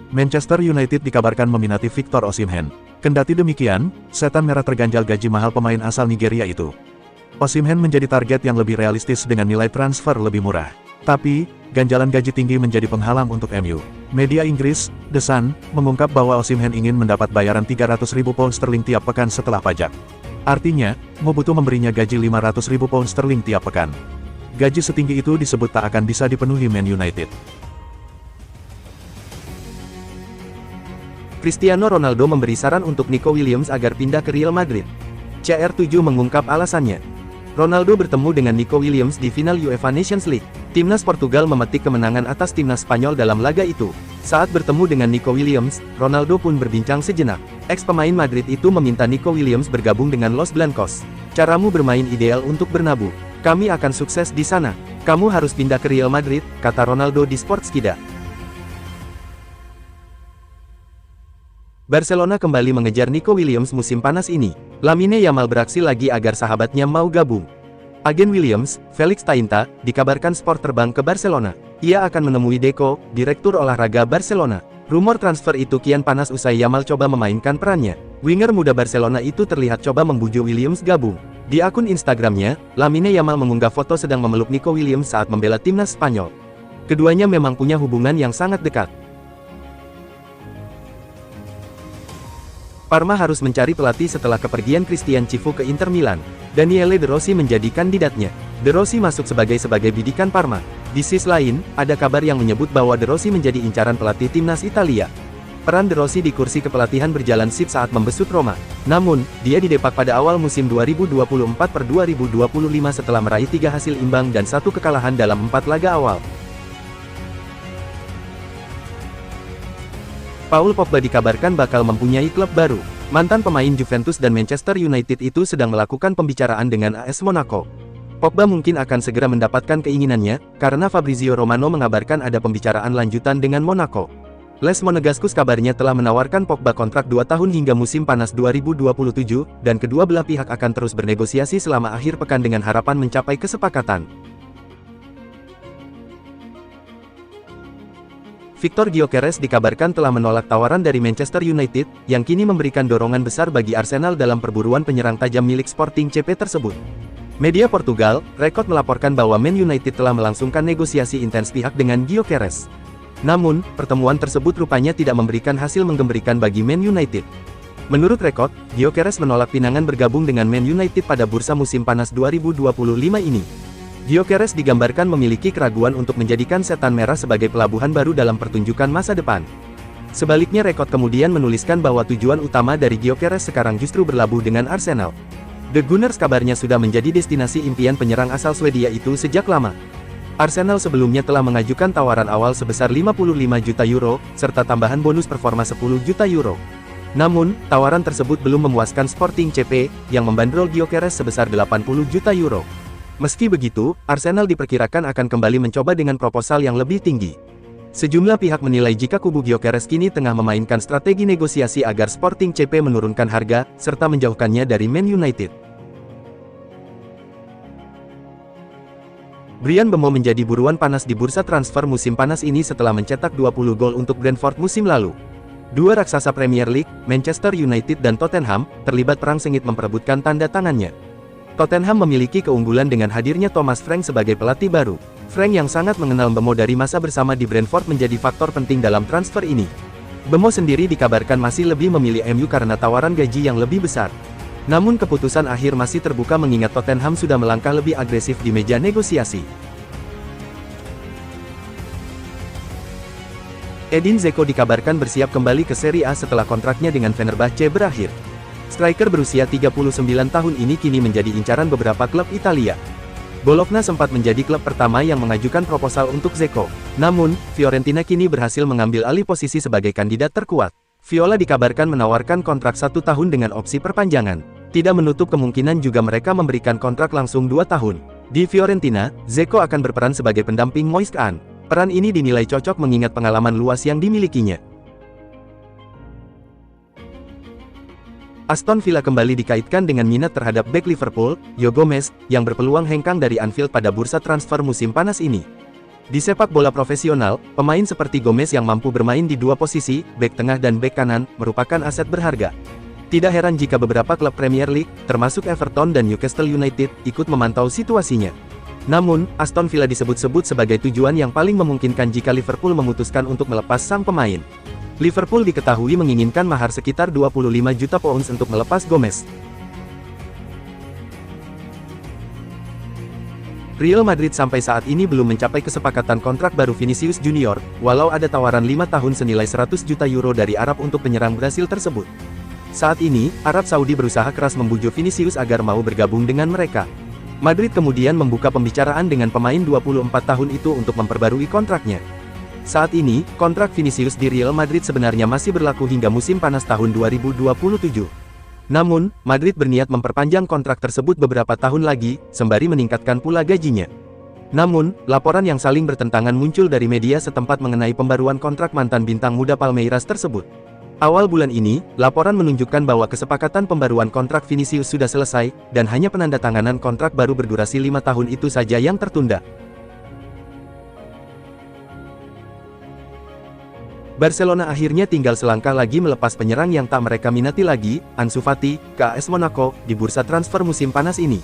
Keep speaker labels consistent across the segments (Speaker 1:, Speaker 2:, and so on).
Speaker 1: Manchester United dikabarkan meminati Victor Osimhen. Kendati demikian, setan merah terganjal gaji mahal pemain asal Nigeria itu. Osimhen menjadi target yang lebih realistis dengan nilai transfer lebih murah. Tapi, ganjalan gaji tinggi menjadi penghalang untuk MU. Media Inggris, The Sun, mengungkap bahwa Osimhen ingin mendapat bayaran 300.000 pound sterling tiap pekan setelah pajak. Artinya, Mobutu memberinya gaji 500.000 pound sterling tiap pekan. Gaji setinggi itu disebut tak akan bisa dipenuhi Man United.
Speaker 2: Cristiano Ronaldo memberi saran untuk Nico Williams agar pindah ke Real Madrid. CR7 mengungkap alasannya. Ronaldo bertemu dengan Nico Williams di final UEFA Nations League. Timnas Portugal memetik kemenangan atas timnas Spanyol dalam laga itu. Saat bertemu dengan Nico Williams, Ronaldo pun berbincang sejenak. Ex-pemain Madrid itu meminta Nico Williams bergabung dengan Los Blancos. Caramu bermain ideal untuk Bernabeu. Kami akan sukses di sana. Kamu harus pindah ke Real Madrid, kata Ronaldo di Sportskida. Barcelona kembali mengejar Nico Williams musim panas ini. Lamine Yamal beraksi lagi agar sahabatnya mau gabung. Agen Williams, Felix Tainta, dikabarkan Sport terbang ke Barcelona. Ia akan menemui Deco, direktur olahraga Barcelona. Rumor transfer itu kian panas usai Yamal coba memainkan perannya. Winger muda Barcelona itu terlihat coba membujuk Williams gabung. Di akun Instagramnya, Lamine Yamal mengunggah foto sedang memeluk Nico Williams saat membela timnas Spanyol. Keduanya memang punya hubungan yang sangat dekat. Parma harus mencari pelatih setelah kepergian Christian Cifu ke Inter Milan. Daniele De Rossi menjadi kandidatnya. De Rossi masuk sebagai bidikan Parma. Di sisi lain, ada kabar yang menyebut bahwa De Rossi menjadi incaran pelatih timnas Italia. Peran De Rossi di kursi kepelatihan berjalan sip saat membesut Roma. Namun, dia didepak pada awal musim 2024-2025 setelah meraih 3 hasil imbang dan 1 kekalahan dalam 4 laga awal. Paul Pogba dikabarkan bakal mempunyai klub baru. Mantan pemain Juventus dan Manchester United itu sedang melakukan pembicaraan dengan AS Monaco. Pogba mungkin akan segera mendapatkan keinginannya, karena Fabrizio Romano mengabarkan ada pembicaraan lanjutan dengan Monaco. Les Monegasque kabarnya telah menawarkan Pogba kontrak 2 tahun hingga musim panas 2027, dan kedua belah pihak akan terus bernegosiasi selama akhir pekan dengan harapan mencapai kesepakatan. Victor Gyökeres dikabarkan telah menolak tawaran dari Manchester United, yang kini memberikan dorongan besar bagi Arsenal dalam perburuan penyerang tajam milik Sporting CP tersebut. Media Portugal, Record melaporkan bahwa Man United telah melangsungkan negosiasi intens pihak dengan Gyökeres. Namun, pertemuan tersebut rupanya tidak memberikan hasil menggembirakan bagi Man United. Menurut Record, Gyökeres menolak pinangan bergabung dengan Man United pada bursa musim panas 2025 ini. Gyökeres digambarkan memiliki keraguan untuk menjadikan setan merah sebagai pelabuhan baru dalam pertunjukan masa depan. Sebaliknya Record kemudian menuliskan bahwa tujuan utama dari Gyökeres sekarang justru berlabuh dengan Arsenal. The Gunners kabarnya sudah menjadi destinasi impian penyerang asal Swedia itu sejak lama. Arsenal sebelumnya telah mengajukan tawaran awal sebesar 55 juta euro, serta tambahan bonus performa 10 juta euro. Namun, tawaran tersebut belum memuaskan Sporting CP, yang membandrol Gyökeres sebesar 80 juta euro. Meski begitu, Arsenal diperkirakan akan kembali mencoba dengan proposal yang lebih tinggi. Sejumlah pihak menilai jika kubu Gyökeres kini tengah memainkan strategi negosiasi agar Sporting CP menurunkan harga, serta menjauhkannya dari Man United. Bryan Mbeumo menjadi buruan panas di bursa transfer musim panas ini setelah mencetak 20 gol untuk Brentford musim lalu. Dua raksasa Premier League, Manchester United dan Tottenham, terlibat perang sengit memperebutkan tanda tangannya. Tottenham memiliki keunggulan dengan hadirnya Thomas Frank sebagai pelatih baru. Frank yang sangat mengenal Mbeumo dari masa bersama di Brentford menjadi faktor penting dalam transfer ini. Mbeumo sendiri dikabarkan masih lebih memilih MU karena tawaran gaji yang lebih besar. Namun keputusan akhir masih terbuka mengingat Tottenham sudah melangkah lebih agresif di meja negosiasi. Edin Dzeko dikabarkan bersiap kembali ke Serie A setelah kontraknya dengan Fenerbahce berakhir. Striker berusia 39 tahun ini kini menjadi incaran beberapa klub Italia. Bologna sempat menjadi klub pertama yang mengajukan proposal untuk Dzeko. Namun, Fiorentina kini berhasil mengambil alih posisi sebagai kandidat terkuat. Viola dikabarkan menawarkan kontrak 1 tahun dengan opsi perpanjangan. Tidak menutup kemungkinan juga mereka memberikan kontrak langsung 2 tahun. Di Fiorentina, Dzeko akan berperan sebagai pendamping Moise Kean. Peran ini dinilai cocok mengingat pengalaman luas yang dimilikinya. Aston Villa kembali dikaitkan dengan minat terhadap bek Liverpool, Joe Gomez, yang berpeluang hengkang dari Anfield pada bursa transfer musim panas ini. Di sepak bola profesional, pemain seperti Gomez yang mampu bermain di dua posisi, bek tengah dan bek kanan, merupakan aset berharga. Tidak heran jika beberapa klub Premier League, termasuk Everton dan Newcastle United, ikut memantau situasinya. Namun, Aston Villa disebut-sebut sebagai tujuan yang paling memungkinkan jika Liverpool memutuskan untuk melepas sang pemain. Liverpool diketahui menginginkan mahar sekitar 25 juta pounds untuk melepas Gomez. Real Madrid sampai saat ini belum mencapai kesepakatan kontrak baru Vinicius Junior, walau ada tawaran 5 tahun senilai 100 juta euro dari Arab untuk penyerang Brasil tersebut. Saat ini, Arab Saudi berusaha keras membujuk Vinicius agar mau bergabung dengan mereka. Madrid kemudian membuka pembicaraan dengan pemain 24 tahun itu untuk memperbarui kontraknya. Saat ini, kontrak Vinicius di Real Madrid sebenarnya masih berlaku hingga musim panas tahun 2027. Namun, Madrid berniat memperpanjang kontrak tersebut beberapa tahun lagi, sembari meningkatkan pula gajinya. Namun, laporan yang saling bertentangan muncul dari media setempat mengenai pembaruan kontrak mantan bintang muda Palmeiras tersebut. Awal bulan ini, laporan menunjukkan bahwa kesepakatan pembaruan kontrak Vinicius sudah selesai, dan hanya penandatanganan kontrak baru berdurasi 5 tahun itu saja yang tertunda. Barcelona akhirnya tinggal selangkah lagi melepas penyerang yang tak mereka minati lagi, Ansu Fati, ke AS Monaco, di bursa transfer musim panas ini.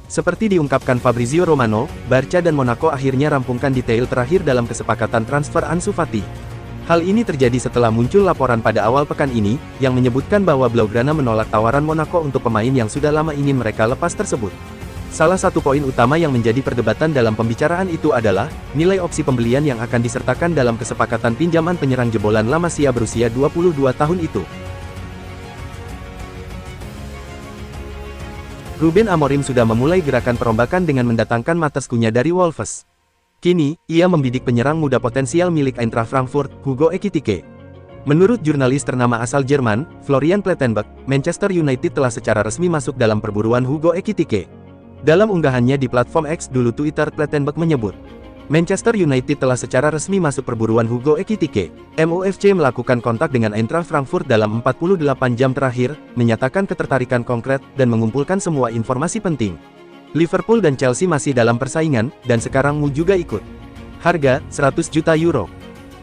Speaker 2: Seperti diungkapkan Fabrizio Romano, Barca dan Monaco akhirnya rampungkan detail terakhir dalam kesepakatan transfer Ansu Fati. Hal ini terjadi setelah muncul laporan pada awal pekan ini, yang menyebutkan bahwa Blaugrana menolak tawaran Monaco untuk pemain yang sudah lama ingin mereka lepas tersebut. Salah satu poin utama yang menjadi perdebatan dalam pembicaraan itu adalah nilai opsi pembelian yang akan disertakan dalam kesepakatan pinjaman penyerang jebolan La Masia berusia 22 tahun itu. Ruben Amorim sudah memulai gerakan perombakan dengan mendatangkan Matescunya dari Wolves. Kini, ia membidik penyerang muda potensial milik Eintracht Frankfurt, Hugo Ekitike. Menurut jurnalis ternama asal Jerman, Florian Plettenberg, Manchester United telah secara resmi masuk dalam perburuan Hugo Ekitike. Dalam unggahannya di platform X dulu Twitter, Plettenberg menyebut, Manchester United telah secara resmi masuk perburuan Hugo Ekitike. MUFC melakukan kontak dengan Eintracht Frankfurt dalam 48 jam terakhir, menyatakan ketertarikan konkret, dan mengumpulkan semua informasi penting. Liverpool dan Chelsea masih dalam persaingan, dan sekarang Mu juga ikut. Harga, 100 juta euro.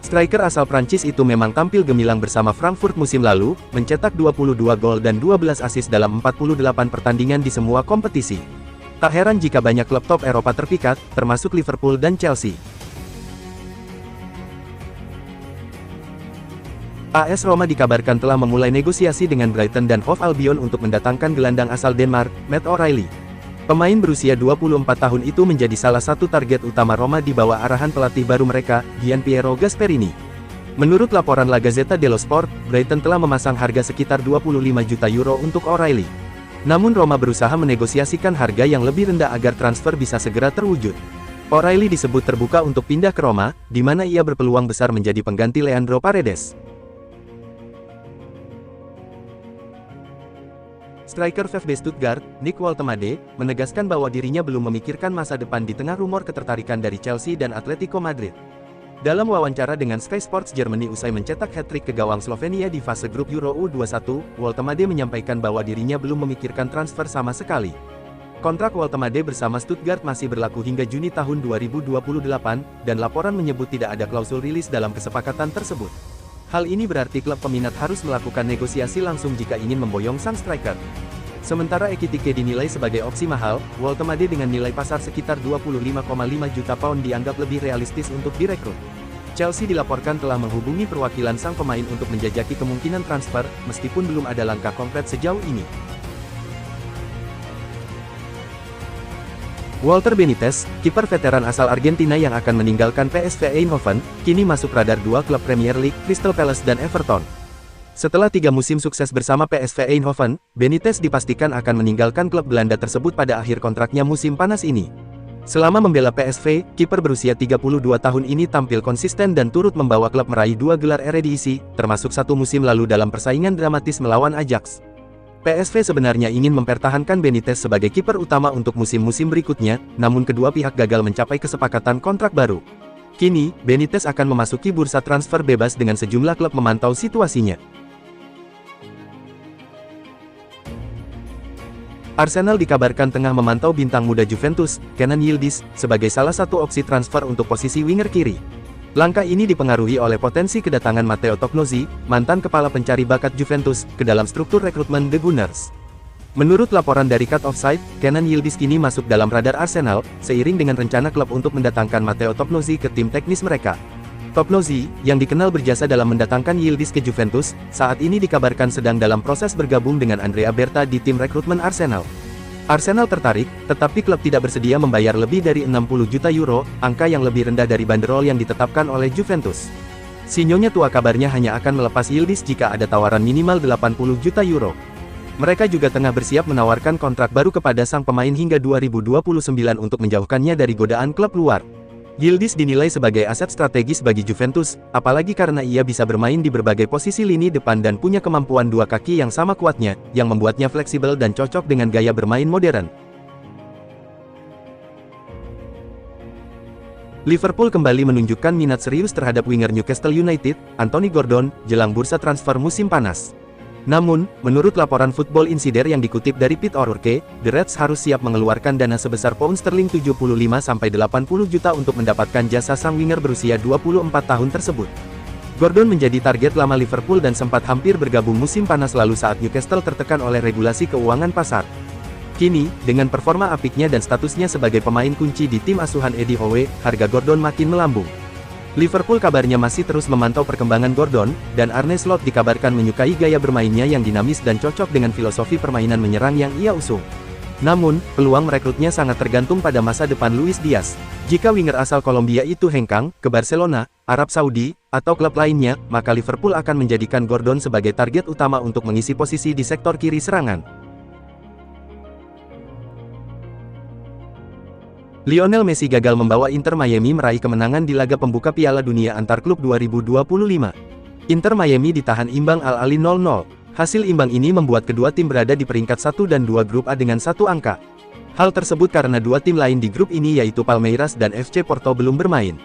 Speaker 2: Striker asal Prancis itu memang tampil gemilang bersama Frankfurt musim lalu, mencetak 22 gol dan 12 assist dalam 48 pertandingan di semua kompetisi. Tak heran jika banyak klub top Eropa terpikat, termasuk Liverpool dan Chelsea. AS Roma dikabarkan telah memulai negosiasi dengan Brighton dan Hove Albion untuk mendatangkan gelandang asal Denmark, Matt O'Reilly. Pemain berusia 24 tahun itu menjadi salah satu target utama Roma di bawah arahan pelatih baru mereka, Gianpiero Gasperini. Menurut laporan La Gazzetta dello Sport, Brighton telah memasang harga sekitar 25 juta euro untuk O'Reilly. Namun Roma berusaha menegosiasikan harga yang lebih rendah agar transfer bisa segera terwujud. O'Reilly disebut terbuka untuk pindah ke Roma, di mana ia berpeluang besar menjadi pengganti Leandro Paredes. Striker VfB Stuttgart, Nick Woltemade, menegaskan bahwa dirinya belum memikirkan masa depan di tengah rumor ketertarikan dari Chelsea dan Atletico Madrid. Dalam wawancara dengan Sky Sports Germany usai mencetak hat-trick ke gawang Slovenia di fase grup Euro U21, Woltemade menyampaikan bahwa dirinya belum memikirkan transfer sama sekali. Kontrak Woltemade bersama Stuttgart masih berlaku hingga Juni tahun 2028, dan laporan menyebut tidak ada klausul rilis dalam kesepakatan tersebut. Hal ini berarti klub peminat harus melakukan negosiasi langsung jika ingin memboyong sang striker. Sementara Ekitike dinilai sebagai opsi mahal, Woltemade dengan nilai pasar sekitar 25,5 juta pound dianggap lebih realistis untuk direkrut. Chelsea dilaporkan telah menghubungi perwakilan sang pemain untuk menjajaki kemungkinan transfer, meskipun belum ada langkah konkret sejauh ini. Walter Benitez, kiper veteran asal Argentina yang akan meninggalkan PSV Eindhoven, kini masuk radar dua klub Premier League, Crystal Palace dan Everton. Setelah 3 musim sukses bersama PSV Eindhoven, Benitez dipastikan akan meninggalkan klub Belanda tersebut pada akhir kontraknya musim panas ini. Selama membela PSV, kiper berusia 32 tahun ini tampil konsisten dan turut membawa klub meraih 2 gelar Eredivisie, termasuk 1 musim lalu dalam persaingan dramatis melawan Ajax. PSV sebenarnya ingin mempertahankan Benitez sebagai kiper utama untuk musim-musim berikutnya, namun kedua pihak gagal mencapai kesepakatan kontrak baru. Kini, Benitez akan memasuki bursa transfer bebas dengan sejumlah klub memantau situasinya. Arsenal dikabarkan tengah memantau bintang muda Juventus, Kenan Yildiz, sebagai salah satu opsi transfer untuk posisi winger kiri. Langkah ini dipengaruhi oleh potensi kedatangan Matteo Tocnozzi, mantan kepala pencari bakat Juventus, ke dalam struktur rekrutmen The Gunners. Menurut laporan dari Cut Offside, Kenan Yildiz kini masuk dalam radar Arsenal, seiring dengan rencana klub untuk mendatangkan Matteo Tocnozzi ke tim teknis mereka. Tocnozzi, yang dikenal berjasa dalam mendatangkan Yildiz ke Juventus, saat ini dikabarkan sedang dalam proses bergabung dengan Andrea Berta di tim rekrutmen Arsenal. Arsenal tertarik, tetapi klub tidak bersedia membayar lebih dari 60 juta euro, angka yang lebih rendah dari banderol yang ditetapkan oleh Juventus. Si Nyonya tua kabarnya hanya akan melepas Yildiz jika ada tawaran minimal 80 juta euro. Mereka juga tengah bersiap menawarkan kontrak baru kepada sang pemain hingga 2029 untuk menjauhkannya dari godaan klub luar. Yildiz dinilai sebagai aset strategis bagi Juventus, apalagi karena ia bisa bermain di berbagai posisi lini depan dan punya kemampuan dua kaki yang sama kuatnya, yang membuatnya fleksibel dan cocok dengan gaya bermain modern. Liverpool kembali menunjukkan minat serius terhadap winger Newcastle United, Anthony Gordon, jelang bursa transfer musim panas. Namun, menurut laporan Football Insider yang dikutip dari Pete O'Rourke, The Reds harus siap mengeluarkan dana sebesar pound sterling 75-80 juta untuk mendapatkan jasa sang winger berusia 24 tahun tersebut. Gordon menjadi target lama Liverpool dan sempat hampir bergabung musim panas lalu saat Newcastle tertekan oleh regulasi keuangan pasar. Kini, dengan performa apiknya dan statusnya sebagai pemain kunci di tim asuhan Eddie Howe, harga Gordon makin melambung. Liverpool kabarnya masih terus memantau perkembangan Gordon, dan Arne Slot dikabarkan menyukai gaya bermainnya yang dinamis dan cocok dengan filosofi permainan menyerang yang ia usung. Namun, peluang merekrutnya sangat tergantung pada masa depan Luis Diaz. Jika winger asal Kolombia itu hengkang ke Barcelona, Arab Saudi, atau klub lainnya, maka Liverpool akan menjadikan Gordon sebagai target utama untuk mengisi posisi di sektor kiri serangan. Lionel Messi gagal membawa Inter Miami meraih kemenangan di laga pembuka Piala Dunia antar klub 2025. Inter Miami ditahan imbang Al-Ahly 0-0. Hasil imbang ini membuat kedua tim berada di peringkat 1 dan 2 grup A dengan satu angka. Hal tersebut karena dua tim lain di grup ini yaitu Palmeiras dan FC Porto belum bermain.